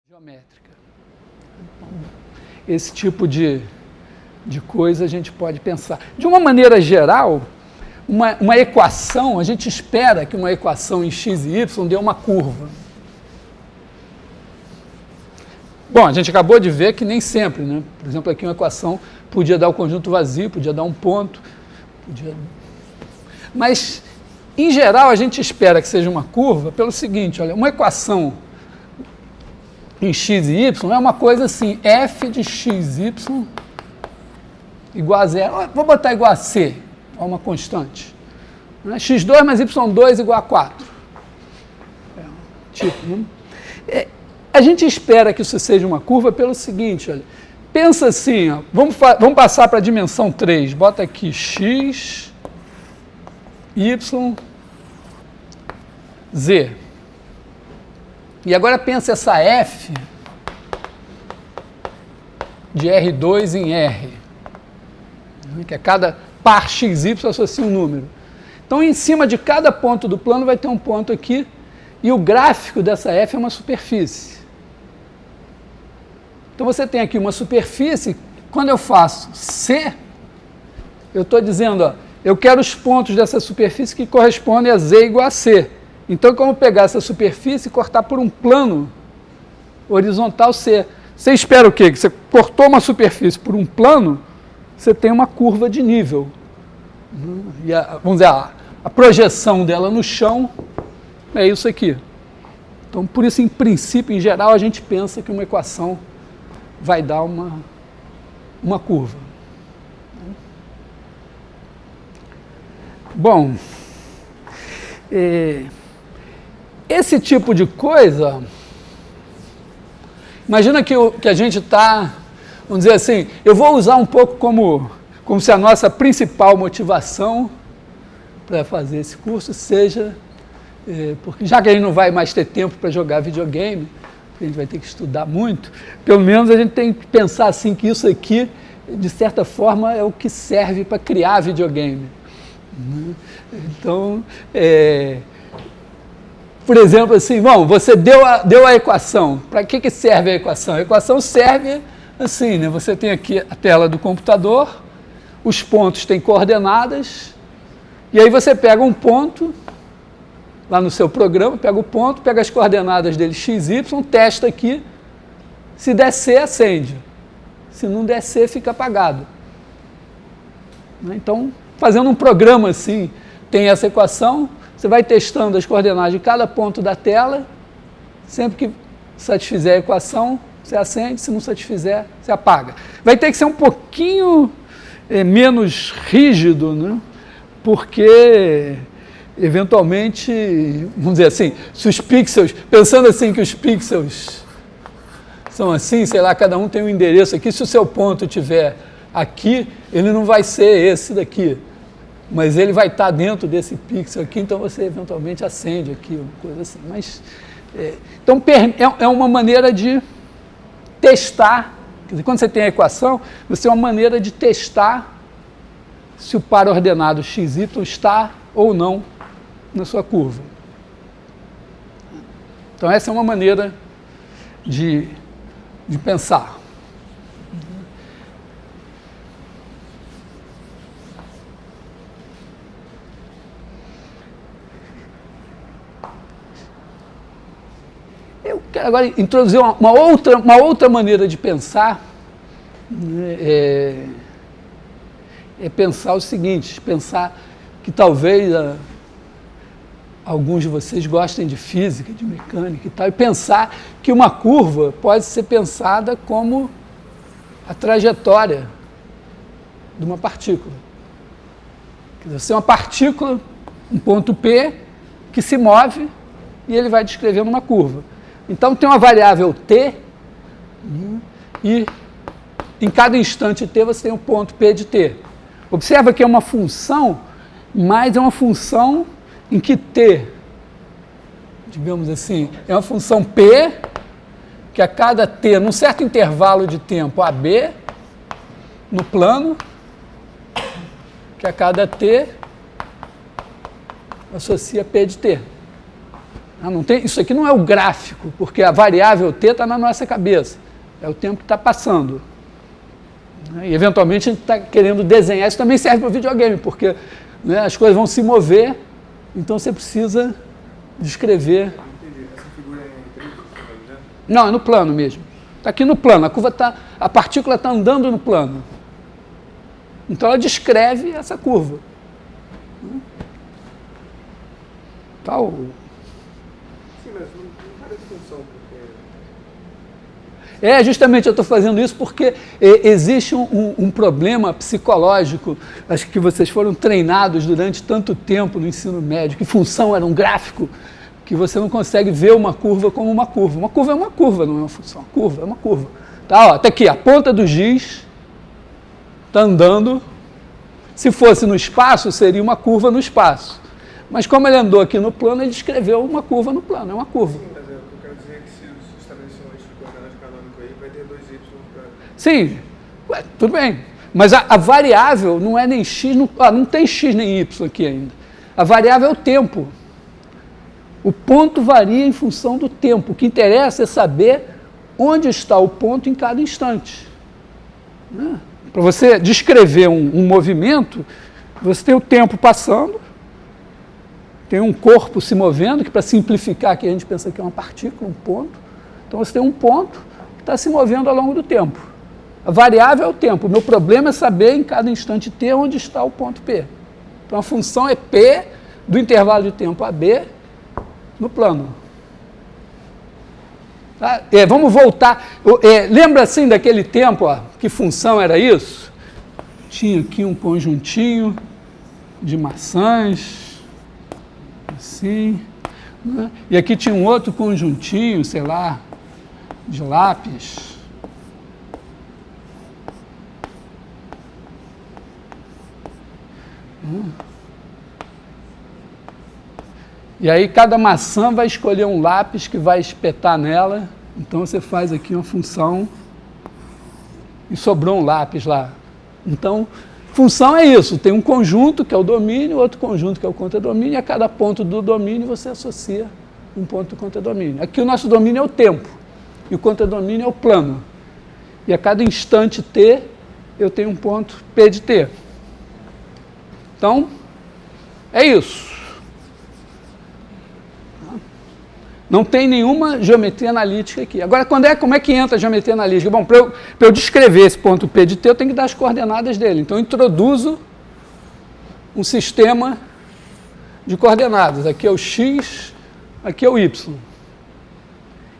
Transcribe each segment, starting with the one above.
geométrica. Esse tipo de coisa a gente pode pensar. De uma maneira geral, uma equação, a gente espera que uma equação em x e y dê uma curva. Bom, a gente acabou de ver que nem sempre, né? Por exemplo, aqui uma equação podia dar o conjunto vazio, podia dar um ponto, Mas, em geral, a gente espera que seja uma curva pelo seguinte, olha, uma equação em x e y é uma coisa assim, f de x, y igual a zero, vou botar igual a c, é uma constante. Né? x2 mais y2 igual a 4. Né? A gente espera que isso seja uma curva pelo seguinte, olha, pensa assim, ó, vamos passar para a dimensão 3, bota aqui x, y, z. E agora pensa essa f de R2 em R, que a cada par xy associa um número. Então, em cima de cada ponto do plano vai ter um ponto aqui, e o gráfico dessa f é uma superfície. Então, você tem aqui uma superfície, quando eu faço C, eu estou dizendo, ó, eu quero os pontos dessa superfície que correspondem a Z igual a C. Então, como pegar essa superfície e cortar por um plano horizontal C. Você espera o quê? Que você cortou uma superfície por um plano, você tem uma curva de nível. E vamos dizer, a projeção dela no chão é isso aqui. Então, por isso, em princípio, em geral, a gente pensa que uma equação vai dar uma curva. Bom, esse tipo de coisa, imagina que a gente está, vamos dizer assim, eu vou usar um pouco como se a nossa principal motivação para fazer esse curso seja, porque já que a gente não vai mais ter tempo para jogar videogame, a gente vai ter que estudar muito, pelo menos a gente tem que pensar assim que isso aqui, de certa forma, é o que serve para criar videogame. Então, por exemplo, assim, bom, você deu a equação. Para que serve a equação? A equação serve assim, né? Você tem aqui a tela do computador, os pontos têm coordenadas, e aí você pega um ponto, lá no seu programa, pega o ponto, pega as coordenadas dele x, y, testa aqui, se der C, acende. Se não der C, fica apagado. Então, fazendo um programa assim, tem essa equação, você vai testando as coordenadas de cada ponto da tela, sempre que satisfizer a equação, você acende, se não satisfizer, você apaga. Vai ter que ser um pouquinho menos rígido, né? Porque, eventualmente, vamos dizer assim, se os pixels, pensando assim que os pixels são assim, sei lá, cada um tem um endereço aqui, se o seu ponto estiver aqui, ele não vai ser esse daqui, mas ele vai estar dentro desse pixel aqui, então você eventualmente acende aqui, uma coisa assim. Mas, então, é uma maneira de testar, quer dizer, quando você tem a equação, você tem uma maneira de testar se o par ordenado xy está ou não na sua curva. Então, essa é uma maneira de pensar. Eu quero agora introduzir uma outra maneira de pensar, é pensar o seguinte, pensar que talvez alguns de vocês gostem de física, de mecânica e tal, e pensar que uma curva pode ser pensada como a trajetória de uma partícula. Quer dizer, você é uma partícula, um ponto P, que se move e ele vai descrevendo uma curva. Então, tem uma variável t, e em cada instante t você tem um ponto P de t. Observa que é uma função, mas é uma função em que t, digamos assim, é uma função P, que a cada t, num certo intervalo de tempo AB, no plano, que a cada t associa P de t. Não tem, isso aqui não é o gráfico, porque a variável t está na nossa cabeça. É o tempo que está passando. E, eventualmente, a gente está querendo desenhar. Isso também serve para o videogame, porque, né, as coisas vão se mover, então você precisa descrever. Entendi. Essa figura é em 3D, você está dizendo? Não, é no plano mesmo. Está aqui no plano. A partícula está andando no plano. Então, ela descreve essa curva. Tal. Sim, mas não parece função, porque... Justamente eu estou fazendo isso porque existe um problema psicológico, acho que vocês foram treinados durante tanto tempo no ensino médio, que função era um gráfico, que você não consegue ver uma curva como uma curva. Uma curva é uma curva, não é uma função. Uma curva é uma curva. Tá, ó, tá aqui, a ponta do giz está andando. Se fosse no espaço, seria uma curva no espaço. Mas como ele andou aqui no plano, ele descreveu uma curva no plano, é uma curva. Sim, mas o que eu quero dizer é que se estabelecer um eixo de coordenadas canônico aí, vai ter 2y para... Sim, tudo bem. Mas a variável não é nem x, não tem x nem y aqui ainda. A variável é o tempo. O ponto varia em função do tempo. O que interessa é saber onde está o ponto em cada instante. Né? Para você descrever um movimento, você tem o tempo passando, tem um corpo se movendo, que para simplificar aqui a gente pensa que é uma partícula, um ponto. Então você tem um ponto que está se movendo ao longo do tempo. A variável é o tempo. O meu problema é saber em cada instante t onde está o ponto P. Então a função é P do intervalo de tempo AB no plano. Tá? Vamos voltar. Lembra assim daquele tempo, ó, que função era isso? Tinha aqui um conjuntinho de maçãs. Assim, né? E aqui tinha um outro conjuntinho, sei lá, de lápis. E aí cada maçã vai escolher um lápis que vai espetar nela. Então você faz aqui uma função e sobrou um lápis lá. Então, função é isso, tem um conjunto que é o domínio, outro conjunto que é o contradomínio, e a cada ponto do domínio você associa um ponto do contradomínio. Aqui o nosso domínio é o tempo, e o contradomínio é o plano. E a cada instante t, eu tenho um ponto P de t. Então, é isso. Não tem nenhuma geometria analítica aqui. Agora, como é que entra a geometria analítica? Bom, para eu descrever esse ponto P de t, eu tenho que dar as coordenadas dele. Então, eu introduzo um sistema de coordenadas. Aqui é o x, aqui é o y.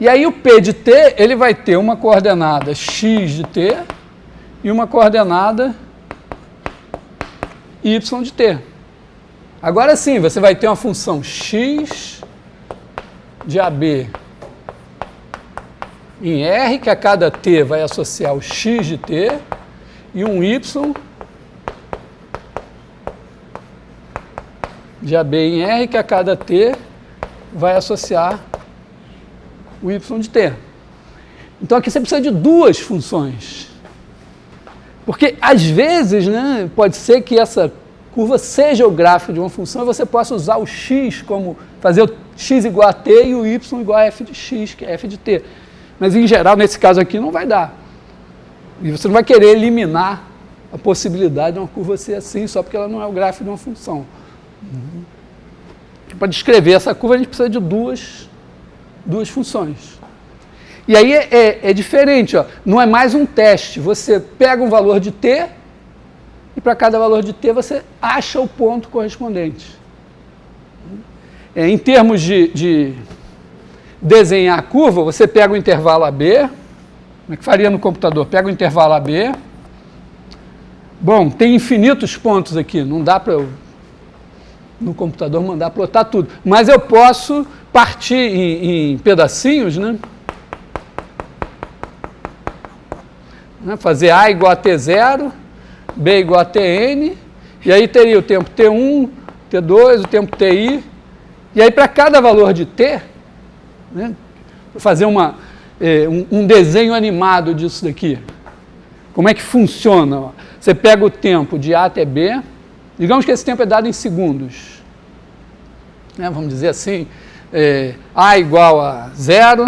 E aí, o P de t, ele vai ter uma coordenada x de t e uma coordenada y de t. Agora sim, você vai ter uma função x de AB em R, que a cada t vai associar o x de t, e um y de AB em R, que a cada t vai associar o y de t. Então aqui você precisa de duas funções. Porque às vezes, né, pode ser que essa curva seja o gráfico de uma função e você possa usar o x como fazer o x igual a t e o y igual a f de x, que é f de t. Mas, em geral, nesse caso aqui, não vai dar. E você não vai querer eliminar a possibilidade de uma curva ser assim, só porque ela não é o gráfico de uma função. Para descrever essa curva, a gente precisa de duas funções. E aí é diferente, ó. Não é mais um teste. Você pega um valor de t e, para cada valor de t, você acha o ponto correspondente. Em termos de desenhar a curva, você pega o intervalo AB, como é que faria no computador? Pega o intervalo AB. Bom, tem infinitos pontos aqui, não dá para eu, no computador, mandar plotar tudo. Mas eu posso partir em pedacinhos, né? Fazer A igual a T0, B igual a Tn, e aí teria o tempo T1, T2, o tempo Ti. E aí, para cada valor de t, né, fazer um desenho animado disso daqui. Como é que funciona? Ó? Você pega o tempo de A até B, digamos que esse tempo é dado em segundos. Né, vamos dizer assim, A igual a 0,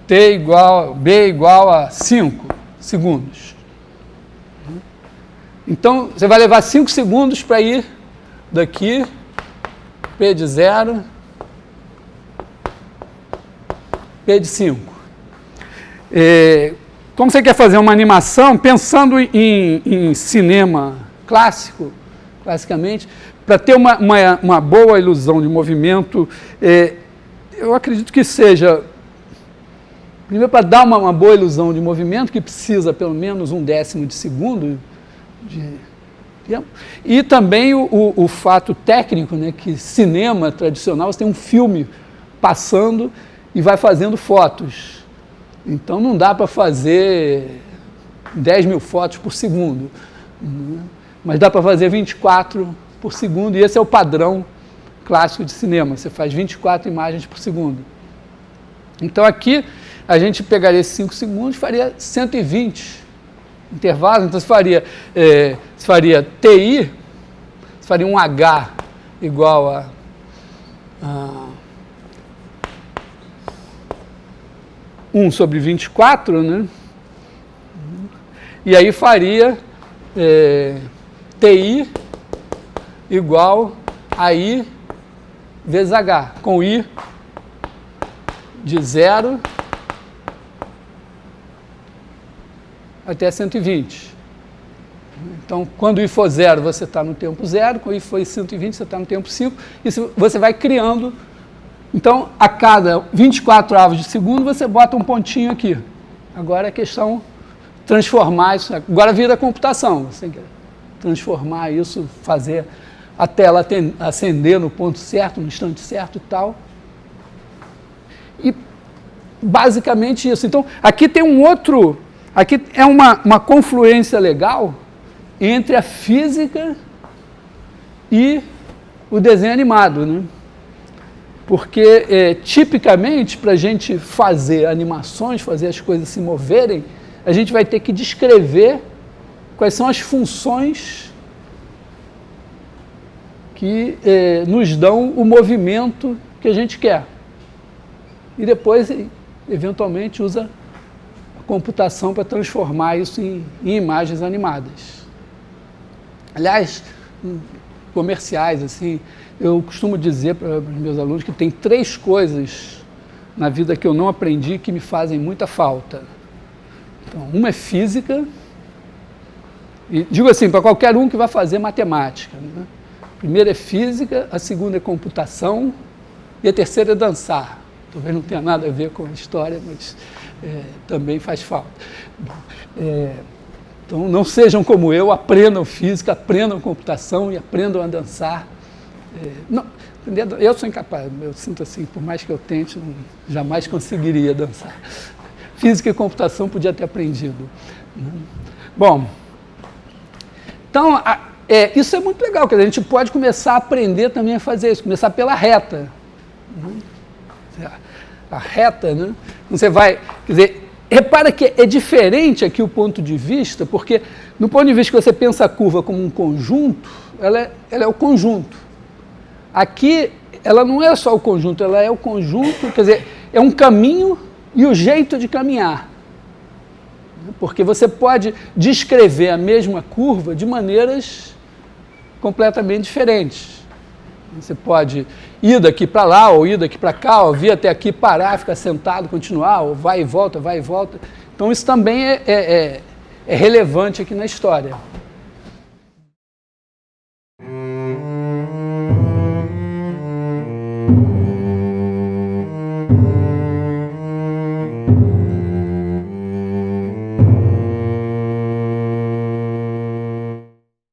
B igual a 5 segundos. Então, você vai levar 5 segundos para ir daqui, P de 0, P de 5. Como você quer fazer uma animação, pensando em cinema clássico, classicamente, para ter uma boa ilusão de movimento, eu acredito que seja, primeiro, para dar uma boa ilusão de movimento, que precisa pelo menos 1/10 de segundo de tempo, e também o fato técnico, né, que cinema tradicional, você tem um filme passando e vai fazendo fotos. Então não dá para fazer 10.000 fotos por segundo, né? Mas dá para fazer 24 por segundo, e esse é o padrão clássico de cinema, você faz 24 imagens por segundo. Então aqui a gente pegaria esses 5 segundos e faria 120 intervalos, então você faria TI, você faria um H igual a 1/24, né? E aí faria TI igual a I vezes H, com I de 0 até 120. Então, quando I for 0, você está no tempo 0, quando I for 120, você está no tempo 5, e você vai criando. Então, a cada 24 avos de segundo, você bota um pontinho aqui. Agora é questão de transformar isso. Agora vira computação. Você quer transformar isso, fazer a tela acender no ponto certo, no instante certo e tal. E basicamente isso. Então, aqui tem um outro... Aqui é uma confluência legal entre a física e o desenho animado, né? Porque, tipicamente, para a gente fazer animações, fazer as coisas se moverem, a gente vai ter que descrever quais são as funções que nos dão o movimento que a gente quer. E depois, eventualmente, usa a computação para transformar isso em imagens animadas. Aliás, comerciais, assim, eu costumo dizer para os meus alunos que tem 3 coisas na vida que eu não aprendi que me fazem muita falta. Então, uma é física, e digo assim, para qualquer um que vai fazer matemática, né? A primeira é física, a segunda é computação, e a terceira é dançar. Talvez não tenha nada a ver com a história, mas também faz falta. Então, não sejam como eu, aprendam física, aprendam computação e aprendam a dançar. Não, eu sou incapaz, eu sinto assim, por mais que eu tente, jamais conseguiria dançar. Física e computação podia ter aprendido. Bom, então, isso é muito legal, que a gente pode começar a aprender também a fazer isso, começar pela reta. A reta, né? Você vai, quer dizer, repara que é diferente aqui o ponto de vista, porque no ponto de vista que você pensa a curva como um conjunto, ela é o conjunto. Aqui, ela não é só o conjunto, ela é o conjunto, quer dizer, é um caminho e o jeito de caminhar. Porque você pode descrever a mesma curva de maneiras completamente diferentes. Você pode ir daqui para lá, ou ir daqui para cá, ou vir até aqui, parar, ficar sentado, continuar, ou vai e volta, vai e volta. Então, isso também é relevante aqui na história.